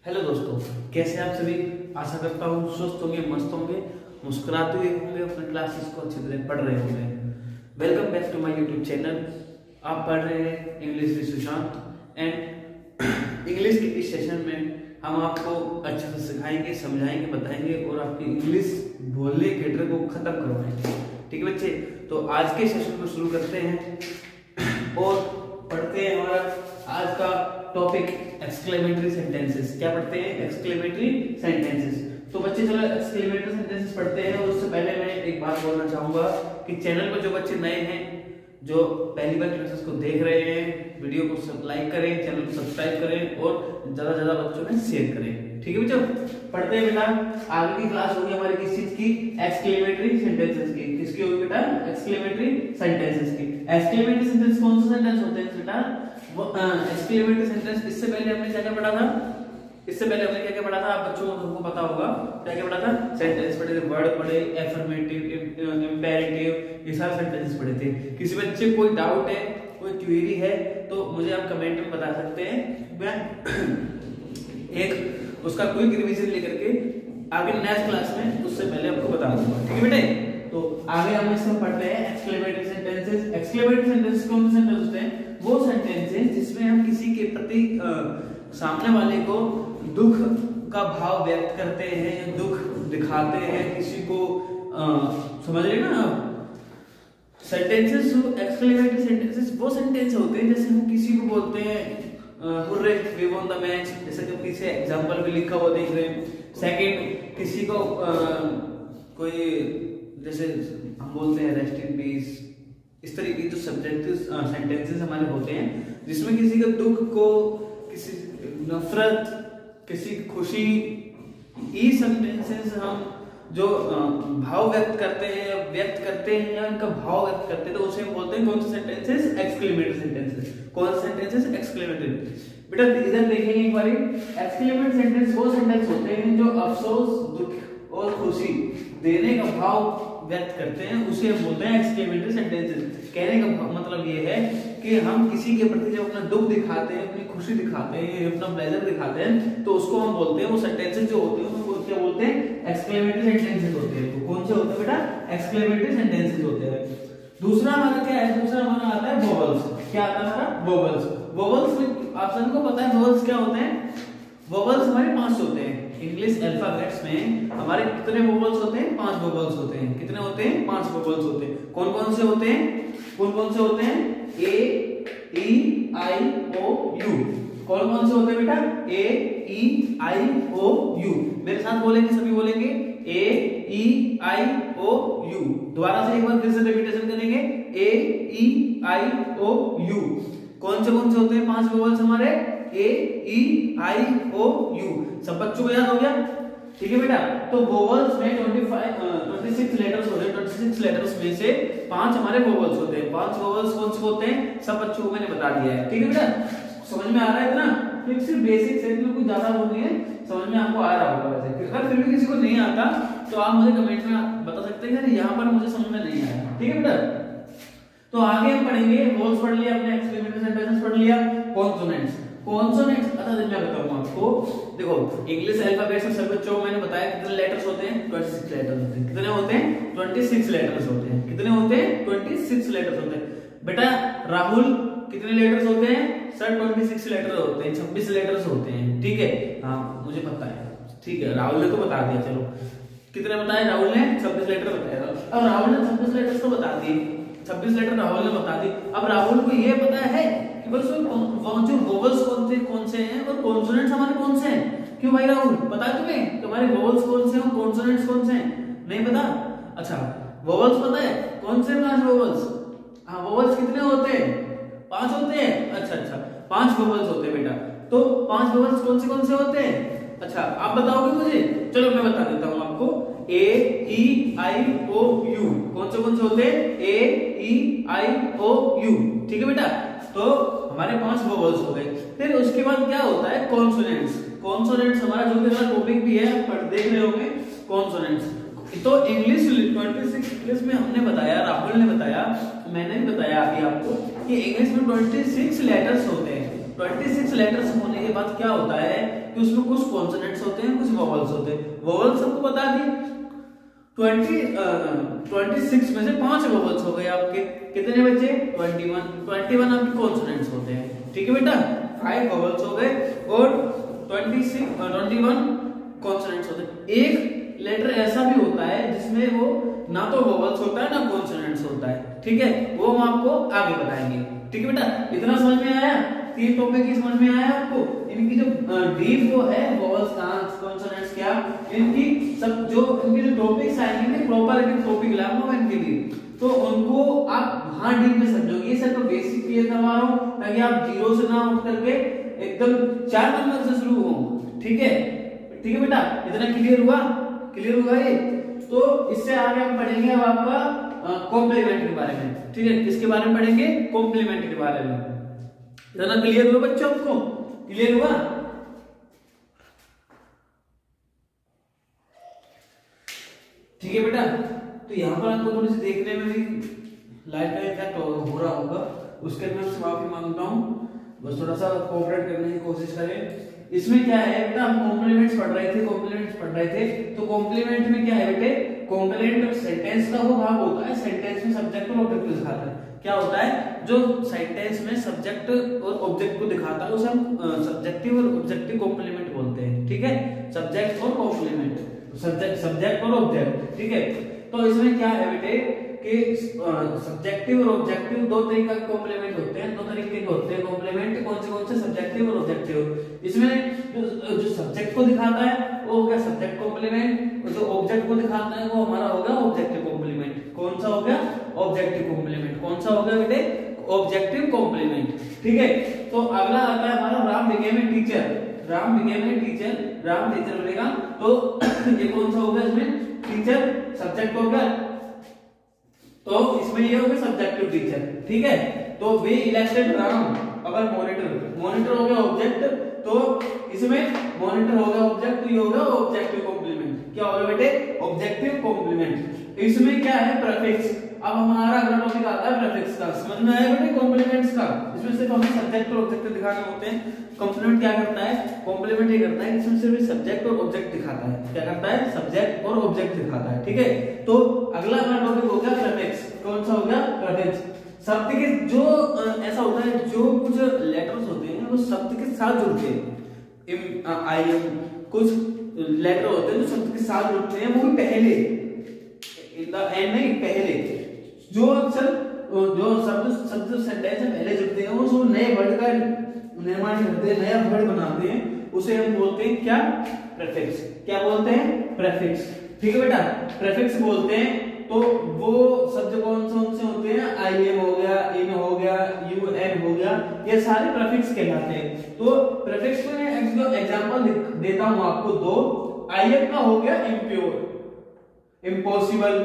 Hello दोस्तों, कैसे आप सभी। आशा करता हूँ स्वस्थ होंगे, मस्त होंगे, मुस्कुराते हुए होंगे, अपने क्लासेस को अच्छी तरह पढ़ रहे होंगे। Welcome back to my YouTube channel. आप पढ़ रहे हैं English with Sushant and English के इस सेशन में हम आपको अच्छे से सिखाएंगे, समझाएंगे, बताएंगे और आपकी इंग्लिश बोलने के डर को खत्म करवाएंगे। ठीक है बच्चे, तो आज के सेशन को शुरू करते हैं और पढ़ते हैं। हमारा आज का टॉपिक एक्सक्लेमेटरी सेंटेंसेस। क्या पढ़ते हैं? Exclamatory sentences. तो बच्चे चलो एक्सक्लेमेटरी सेंटेंसेस पढ़ते हैं। और उससे पहले मैं एक बात बोलना चाहूंगा कि चैनल पर जो बच्चे नए हैं, जो पहली बार क्लासेस को देख रहे हैं, वीडियो को सब लाइक करें, चैनल को सब्सक्राइब करें और ज्यादा ज्यादा बच्चों में शेयर करें। ठीक है बच्चों, पढ़ते हैं बेटा। आगे की क्लास होगी हमारी किस चीज की? एक्सक्लेमेटरी सेंटेंसेस की। किसकी होगी बेटा? एक्सक्लेमेटरी सेंटेंसेस की। एक्सक्लेमेटरी सेंटेंस कौन सा सेंटेंस होते हैं बेटा? वो एक्सक्लेमेटरी सेंटेंस। इससे पहले हमने क्या क्या पढ़ा था? इससे पहले हमने क्या क्या पढ़ा था? आप बच्चों को सबको पता होगा क्या क्या पढ़ा था? सेंटेंस पढ़े थे, वर्ड पढ़े, एफर्मेटिव, इंपेरेटिव, ये सारे सेंटेंसेस पढ़े थे। किसी बच्चे को कोई डाउट है, कोई क्वेरी है तो मुझे आप कमेंट में बता सकते हैं। मैं एक उसका क्विक रिवीजन लेकर के आगे नेक्स्ट क्लास में उससे पहले आपको बता दूंगा। ठीक है बेटे, तो आगे हम इसमें पढ़ते हैं एक्सक्लेमेटरी सेंटेंसेस। एक्सक्लेमेटरी सेंटेंसेस कौन से सेंटेंस होते हैं? वो सेंटेंसेस जिसमें हम किसी के प्रति सामने वाले को दुख का भाव व्यक्त करते हैं, दुख दिखाते हैं किसी को। समझ रहे ना आप? सेंटेंसेस, एक्सक्लेमेटरी सेंटेंसेस वो सेंटेंस होते हैं जैसे हम किसी को बोलते हैं hurray we won the match, जैसे कि पीछे एग्जांपल भी लिखा हुआ देख रहे हैं। सेकंड, किसी को कोई जैसे हम बोलते हैं रेस्ट इन पीस। इस तरीके की जो सब्जेक्टिव सेंटेंसेस हमारे होते हैं जिसमें किसी के दुख को, किसी नफरत, किसी खुशी, ये सेंटेंसेस हम जो भाव व्यक्त करते हैं या उनका भाव व्यक्त करते हैं तो उसे हम बोलते हैं कौन से सेंटेंसेस? Exclamatory sentences. कौन से सेंटेंसेस? एक्सक्लेमेटरी। बेटा इधर देखेंगे एक बार। एक्सक्लेमेटरी सेंटेंस वो सेंटेंस होते हैं जो अफसोस, दुख और खुशी देने का भाव व्यक्त करते हैं, उसे हम बोलते हैं एक्सक्लेमेटरी सेंटेंसेस। कहने का मतलब ये है कि हम किसी के प्रति जब अपना दुख दिखाते हैं, अपनी खुशी दिखाते हैं, अपना प्लेजर दिखाते हैं तो उसको हम बोलते हैं, वो सेंटेंसेस जो होते हैं वो क्या बोलते हैं? एक्सक्लेमेटरी सेंटेंसेस होते हैं। तो कौन से होते हैं बेटा? एक्सक्लेमेटरी सेंटेंसेस होते हैं। दूसरा हमारा क्या है? दूसरा हमारा आता है वोवेल्स। क्या आता है हमारा? वोवेल्स। वोवेल्स में आप सबको पता है वोवेल्स क्या होते हैं? वोवेल्स हमारे 5 होते हैं। इंग्लिश अल्फाबेट्स में हमारे कितने वोवेल्स होते हैं? 5 वोवेल्स होते हैं। कितने होते हैं? 5 वोवेल्स होते हैं। कौन कौन से होते हैं? कौन कौन से होते हैं? ए, ई, आई, ओ, यू। कौन कौन से होते हैं बेटा? ए, ई, आई, ओ, यू। मेरे साथ बोलेंगे, सभी बोलेंगे ए, ई, आई, ओ, यू। दोबारा से एक बार फिर से रिपीटेशन करेंगे। ए, ई, आई, ओ, यू। कौन से होते हैं 5 वोवेल्स हमारे? ए, ई, आई, ओ, यू। सब बच्चों को याद हो गया? ठीक है बेटा, तो वोवेल्स में 26 लेटर्स होते हैं। 26 लेटर्स में से 5 हमारे वोवेल्स होते हैं। 5 वोवेल्स कौन से होते हैं? सब बच्चों को मैंने बता दिया है। ठीक है बेटा, समझ में आ रहा है इतना? तो सिर्फ बेसिक्स है, कुछ ज्यादा वो नहीं है, समझ में आपको आ रहा होगा। वैसे अगर फिर भी किसी को नहीं आता तो आप मुझे कमेंट में बता सकते हैं कि यहाँ पर मुझे समझ में नहीं आया। ठीक है बेटा, तो आगे हम पढ़ेंगे। वोवेल्स पढ़ लिया अपने, एक्सक्लेमेटरी सेंटेंसेस पढ़ लिया। कॉन्सोनेंट्स। कॉन्सोनेंट्स अच्छा मैं बताऊंगा आपको। देखो इंग्लिश अल्फाबेट में सब बच्चों को मैंने बताया कितने लेटर्स होते हैं? 26 लेटर्स होते हैं। कितने होते हैं? 26 लेटर्स होते हैं। कितने होते हैं? 26 लेटर्स होते हैं। बेटा राहुल कितने लेटर्स होते हैं? सर 26 लेटर होते हैं, 26 लेटर्स होते हैं। ठीक है, हाँ मुझे पता है। ठीक है, राहुल ने तो बता दिया। चलो कितने बताए? राहुल ने 26 लेटर बताया। अब राहुल ने 26 लेटर्स तो बता दिए, 26 लेटर राहुल ने बता दी। अब राहुल को ये पता है कि बस जो वोवेल्स कौन से हैं और कॉन्सोनेंट्स हमारे कौन से हैं। क्यों भाई राहुल, पता है तुम्हें तुम्हारे वोवेल्स कौन से हैं और कॉन्सोनेंट्स कौन से हैं? नहीं पता? अच्छा वोवेल्स पता है कौन से? 5 वोवेल्स। हाँ वोवेल्स कितने होते हैं? 5 होते हैं। अच्छा 5 वोवेल्स होते हैं बेटा। तो 5 वोवेल्स कौन से होते हैं? अच्छा आप बताओगे मुझे? चलो मैं बता देता हूँ आपको। ए, ई, आई, ओ, यू। कौन से होते हैं? ए, ई, आई, ओ, यू। ठीक है बेटा, तो हमारे 5 वोवेल्स हो गए। फिर उसके बाद क्या होता है? कॉन्सोनेंट्स। कॉन्सोनेंट्स हमारा जो कि हमारा टॉपिक भी है, पर देख रहे होंगे कॉन्सोनेंट्स। तो इंग्लिश 26 इंग्लिश में हमने बताया, राहुल ने बताया, मैंने भी बताया अभी आपको कि इंग्लिश में 26 लेटर्स होते हैं। 26 लेटर्स होने के बाद क्या होता है कि उसमें कुछ कॉन्सोनेंट्स होते हैं, कुछ वोवेल्स होते हैं। वोवेल्स सबको बता दी 26 में से 5 वोवेल्स हो गए आपके, कितने बचे 21 आपके कॉन्सोनेंट्स होते हैं, ठीक है बेटा। 5 वोवेल्स हो गए और 21 कॉन्सोनेंट्स होते हैं। एक लेटर ऐसा भी होता है जिसमें वो ना तो वोवेल्स होता है ना कॉन्सोनेंट्स होता है, ठीक है, वो हम आपको आगे बताएंगे, ठीक है बेटा। इतना समझ में आया? 3 टॉपिक की समझ में आया आपको? इनकी जो डीप वो है वोवेल्स कहां, कॉन्सोनेंट्स क्या, इनकी सब जो इनके जो टॉपिक्स आएंगे प्रॉपर इनके टॉपिक लाऊंगा इनके लिए, तो उनको आप वहां डीप में समझोगे। ये सिर्फ बेसिक क्लियर करवा रहा हूं ताकि आप जीरो से ना उठ करके एकदम 4 नंबर से शुरू हो, ठीक है, ठीक है बेटा। इतना क्लियर हुआ? क्लियर हुआ ये? तो इससे आगे हम पढ़ेंगे अब आपका कॉम्प्लीमेंट के बारे में, ठीक है। किसके बारे में पढ़ेंगे? कॉम्प्लीमेंट के बारे में। इतना क्लियर हुआ बच्चों? आपको क्लियर हुआ? ठीक है बेटा। तो यहाँ पर आपको थोड़ी सी देखने में भी लाइट का इफेक्ट हो रहा होगा, उसके लिए मैं माफी मांगता हूँ, बस थोड़ा सा कोऑपरेट करने की कोशिश करें। इसमें क्या है बेटा, हम कॉम्प्लीमेंट्स पढ़ रहे थे, तो कॉम्प्लीमेंट में क्या है बेटे, कॉम्प्लीमेंट सेंटेंस का वो भाग होता है, सेंटेंस में सब्जेक्ट और ऑब्जेक्ट को दिखाता है। क्या होता है? जो सेंटेंस में सब्जेक्ट और ऑब्जेक्ट को दिखाता है उसे हम सब्जेक्टिव और ऑब्जेक्टिव कॉम्प्लीमेंट बोलते हैं, ठीक है। सब्जेक्ट और कॉम्प्लीमेंट, सब्जेक्ट और ऑब्जेक्ट, ठीक है। तो इसमें क्या है बेटे कि सब्जेक्टिव और ऑब्जेक्टिव दो तरीके के कॉम्प्लीमेंट होते हैं, दो तरीके के होते हैं कॉम्प्लीमेंट। कौन से सब्जेक्टिव और ऑब्जेक्टिव। इसमें जो सब्जेक्ट को दिखाता है वो हो गया सब्जेक्ट कॉम्प्लीमेंट, और जो ऑब्जेक्ट को दिखाता है वो हमारा होगा ऑब्जेक्टिव कॉम्प्लीमेंट। कौन सा हो गया? Objective complement. कौन सा हो गया बेटे? ऑब्जेक्टिव कॉम्प्लीमेंट, ठीक है। तो अगला आता है हमारा Ram became a teacher. Ram became a teacher, Ram teacher बनेगा, तो ये कौन सा होगा? इसमें टीचर सब्जेक्ट हो गया, तो इसमें ये हो गया सब्जेक्टिव टीचर, ठीक है। तो वे इलेक्टेड राम अगर मॉनिटर हो गया ऑब्जेक्ट, तो इसमें मॉनिटर हो गया ऑब्जेक्ट, तो ये होगा ऑब्जेक्टिव कॉम्प्लीमेंट। क्या होगा बेटे? Objective complement. इसमें क्या है? प्रीफिक्स। अब हमारा अगला टॉपिक आता है प्रीफिक्स का। समझ में आया बेटे कॉम्प्लीमेंट्स का? इसमें सिर्फ हमें सब्जेक्ट और ऑब्जेक्ट दिखाने होते हैं। कॉम्प्लीमेंट क्या करता है? कॉम्प्लीमेंट ये करता है इसमें सिर्फ सब्जेक्ट और ऑब्जेक्ट दिखाता है। क्या करता है? सब्जेक्ट और ऑब्जेक्ट दिखाता है, ठीक है। तो अगला हमारा टॉपिक हो गया प्रीफिक्स। कौन सा हो गया? प्रीफिक्स। शब्द के जो ऐसा होता है, जो कुछ लेटर्स होते हैं वो शब्द के साथ जुड़ते हैं। कुछ लेटर होते हैं जो शब्द के साथ जुड़ते हैं, वो भी पहले, इन द एंड नहीं, पहले। जो अक्सर जो शब्द सेंटेंस में पहले जुड़ते हैं, वो जो नए वर्ड का निर्माण करते हैं, नया वर्ड बनाते हैं, उसे हम बोलते हैं क्या? प्रीफिक्स। क्या बोलते हैं? प्रीफिक्स, ठीक है बेटा। प्रीफिक्स बोलते हैं। तो वो शब्द कौन से होते हैं? आई एम हो गया, इन हो गया, यू एन हो गया, ये सारे प्रीफिक्स कहलाते हैं। तो प्रीफिक्स में एग्जांपल देता हूं आपको दो। आई एम का हो गया इम्प्योर, इम्पॉसिबल।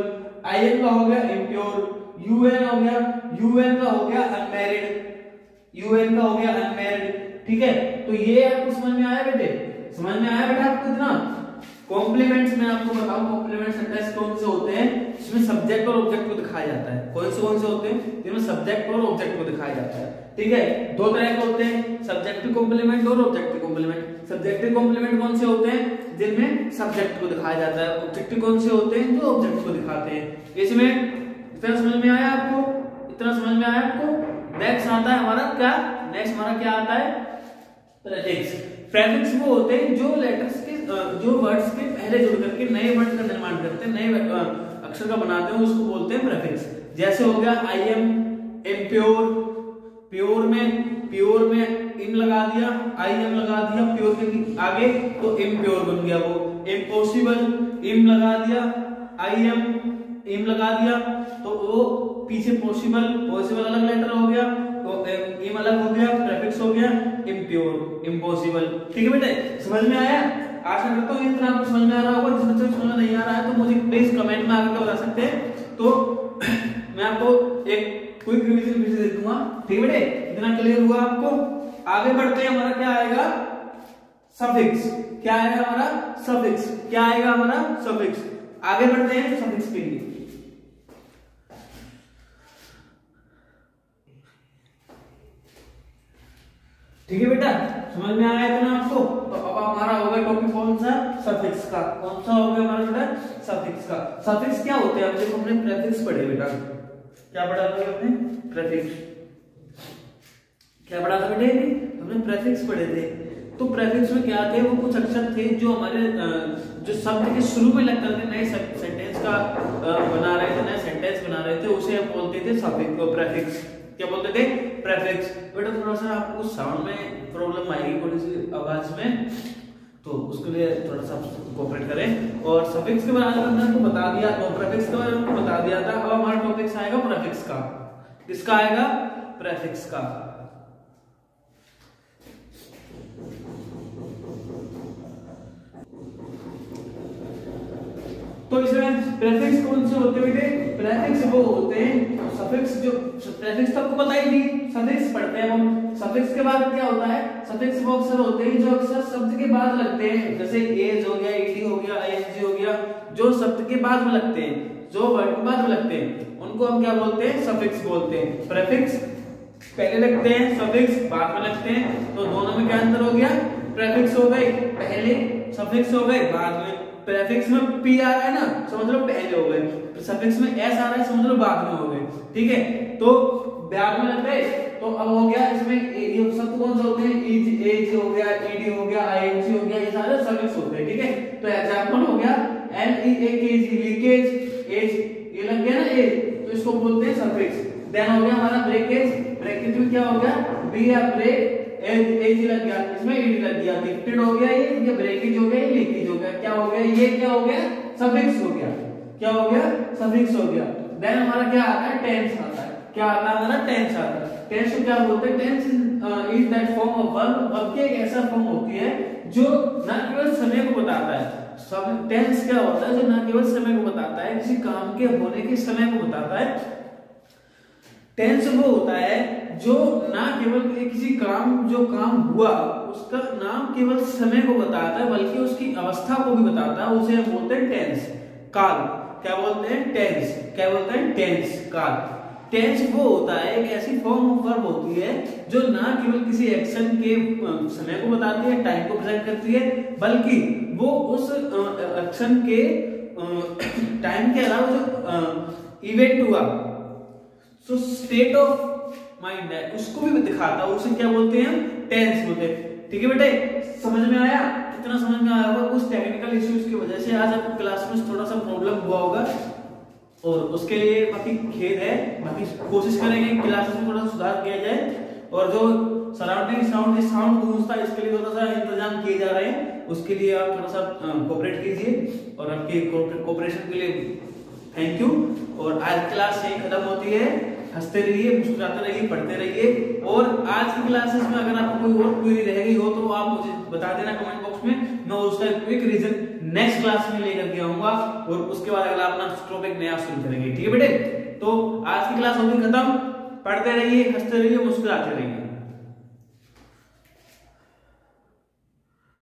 आई एम का हो गया इम्प्योर। यूएन हो गया, यूएन का हो गया अनमैरिड, यूएन का हो गया अनमैरिड, ठीक है। तो ये आपको समझ में आया बेटे? समझ में आया बेटा आपको इतना? कॉम्प्लीमेंट्स में आपको बताऊं, कॉम्प्लीमेंट सेंटेंस कौन से होते हैं जिसमें सब्जेक्ट और ऑब्जेक्ट को दिखाया जाता है। कौन से होते हैं जिनमें सब्जेक्ट और ऑब्जेक्ट को दिखाया जाता है, ठीक है। दो तरह के होते हैं, सब्जेक्टिव कॉम्प्लीमेंट और ऑब्जेक्टिव कॉम्प्लीमेंट। सब्जेक्टिव कॉम्प्लीमेंट कौन से होते हैं? जिनमें सब्जेक्ट को दिखाया जाता है। ऑब्जेक्टिव कौन से होते हैं? जो ऑब्जेक्ट को दिखाते हैं। इसमें इतना समझ में आया आपको? इतना समझ में आया आपको? नेक्स्ट आता है हमारा क्या? नेक्स्ट हमारा क्या आता है? प्रीफिक्स। प्रीफिक्स वो होते हैं जो लेटर्स के, जो वर्ड्स के पहले जुड़ करके नए वर्ड का निर्माण करते हैं, नए अक्षर का बनाते हैं, उसको बोलते हैं प्रीफिक्स। जैसे हो गया आई एम इम्प्योर, प्योर में इन लगा दिया, आई एम लगा दिया प्योर के आगे, तो इम्प्योर बन गया वो। इम्पॉसिबल, इम लगा दिया, आई एम इम लगा दिया, तो वो पीछे पॉसिबल अलग लेटर हो गया, तो इम अलग हो गया, प्रीफिक्स हो गया इम्प्योर, इम्पॉसिबल, ठीक है बेटे। समझ में आया? आशा करता हूँ इतना आपको समझ में आ रहा होगा। जिस बच्चे को समझ में नहीं आ रहा है तो मुझे प्लीज कमेंट में आकर बता सकते हैं, तो मैं आपको एक क्विक रिवीजन फिर से दे दूंगा, ठीक है बेटे। इतना क्लियर हुआ आपको? आगे बढ़ते हैं। हमारा क्या आएगा? सफिक्स। क्या आएगा हमारा? सफिक्स। क्या आएगा हमारा? सफिक्स। आगे बढ़ते हैं सफिक्स के लिए। ठीक है बेटा, समझ में आया था ना आपको। तो अब हमारा होगा टॉपिक कौन सा, सफिक्स का। कौन सा हो गया हमारा बेटा, सफिक्स का। सफिक्स क्या होते हैं, अब देखो हमने प्रीफिक्स पढ़े बेटा, क्या पढ़ा था हमने, प्रीफिक्स। क्या पढ़ा था बेटे, हमने प्रीफिक्स पढ़े थे। तो प्रीफिक्स में क्या थे, वो कुछ अक्षर थे जो हमारे जो शब्द के शुरू में लगते थे, नए सेंटेंस का बना रहे थे, नए सेंटेंस बना रहे थे, उसे हम बोलते थे सफिक्स को, प्रीफिक्स। क्या बोलते थे, प्रीफिक्स। बेटा थोड़ा सा आपको साउंड में प्रॉब्लम आएगी, थोड़ी सी आवाज में, तो उसके लिए थोड़ा सा कोऑपरेट करें। और सफिक्स के बारे में हमने आपको बता दिया, और प्रीफिक्स के बारे में आपको बता दिया था। अब हमारा टॉपिक आएगा प्रीफिक्स का। किसका आएगा, प्रीफिक्स का। तो इसमें प्रीफिक्स कौन से होते हैं बेटे, प्रीफिक्स वो होते हैं, सफिक्स जो प्रीफिक्स तो आपको पता ही नहीं, सफिक्स पढ़ते हैं हम। सफिक्स के बाद क्या होता है, सफिक्स वो अक्षर होते हैं जो अक्षर शब्द के बाद लगते हैं, जैसे एज हो गया, ईडी हो गया, आईएनजी हो गया, जो शब्द के बाद में लगते हैं, जो वर्ड के बाद में लगते हैं, उनको हम क्या बोलते हैं, सफिक्स बोलते हैं। प्रीफिक्स पहले लगते हैं, सफिक्स बाद में लगते हैं, तो दोनों में क्या अंतर हो गया, प्रीफिक्स हो गए पहले, सफिक्स हो गए बाद में। प्रीफिक्स में पी आ रहा है ना, समझ लो पहले हो गए, सफिक्स में एस आ रहा है, समझ लो बाद में हो गए। ठीक है, तो बाद में लग गए, तो अब हो गया इसमें ये शब्द कौन से होते हैं, एज हो गया, ईडी हो गया, आईएनजी हो गया, ये सारे सफिक्स होते हैं। ठीक है, तो एग्जांपल हो गया LEAKG, लीकेज, एज, ये लग गया ना एज, तो इसको बोलते हैं सफिक्स। देन हो गया हमारा ब्रेकेज, ब्रेकेज में क्या हो गया, बी या ब्रेक, एज लग गया, इसमें ईडी लग गया, लिफ्टेड हो गया, ये ब्रेकेज हो गया, ये लीकेज हो गया, क्या हो गया, ये क्या हो गया, सफिक्स हो गया। क्या हो गया, सफिक्स हो गया। देन हमारा क्या आता है, टेंस आता है। क्या आता है हमारा, टेंस आता है। टेंस को क्या बोलते हैं, tense is that form of verb, verb की एक ऐसा फॉर्म होती है जो न केवल समय को बताता है। सब टेंस क्या होता है, जो न केवल समय को बताता है, किसी काम के होने के समय को बताता है। टेंस वो होता है जो ना केवल किसी काम, जो काम हुआ उसका नाम केवल समय को बताता है, बल्कि उसकी अवस्था को भी बताता है, उसे हम बोलते हैं टेंस, काल। क्या बोलते हैं, टेंस। क्या बोलते हैं, टेंस, काल। टेंस वो होता है, एक ऐसी फॉर्म ऑफ वर्ब होती है जो ना केवल किसी एक्शन के समय को बताती है, टाइम को प्रेजेंट करती है, बल्कि वो उस एक्शन के टाइम के अलावा जो इवेंट हुआ, तो स्टेट ऑफ माइंड है, उसको भी दिखाता है, उसे क्या बोलते हैं, टेंस बोलते हैं। ठीक है बेटे, समझ में आया, कितना समझ में आया होगा। कुछ टेक्निकल इश्यूज की वजह से आज आपको क्लास में थोड़ा सा प्रॉब्लम हुआ होगा, और उसके लिए बाकी खेद है, बाकी कोशिश करेंगे क्लासेस में थोड़ा सुधार किया जाए, और जो सराउंडिंग साउंड गूंजता है, इसके लिए थोड़ा सा इंतजाम किए जा रहे हैं, उसके लिए आप थोड़ा सा कोऑपरेट कीजिए, और आपके कोऑपरेशन के लिए थैंक यू। और आज क्लास यही खत्म होती है, हंसते रहिए, मुस्कुराते रहिए, पढ़ते रहिए। और आज की क्लासेस में अगर आपको कोई और क्वेरी रह गई हो तो आप मुझे बता देना कमेंट बॉक्स में, मैं उसका क्विक रीजन नेक्स्ट क्लास में लेकर के आऊंगा, और उसके बाद अगला अपना टॉपिक नया शुरू करेंगे। ठीक है बेटे, तो आज की क्लास होगी खत्म, पढ़ते रहिए, हंसते रहिए, मुस्कुराते रहिए।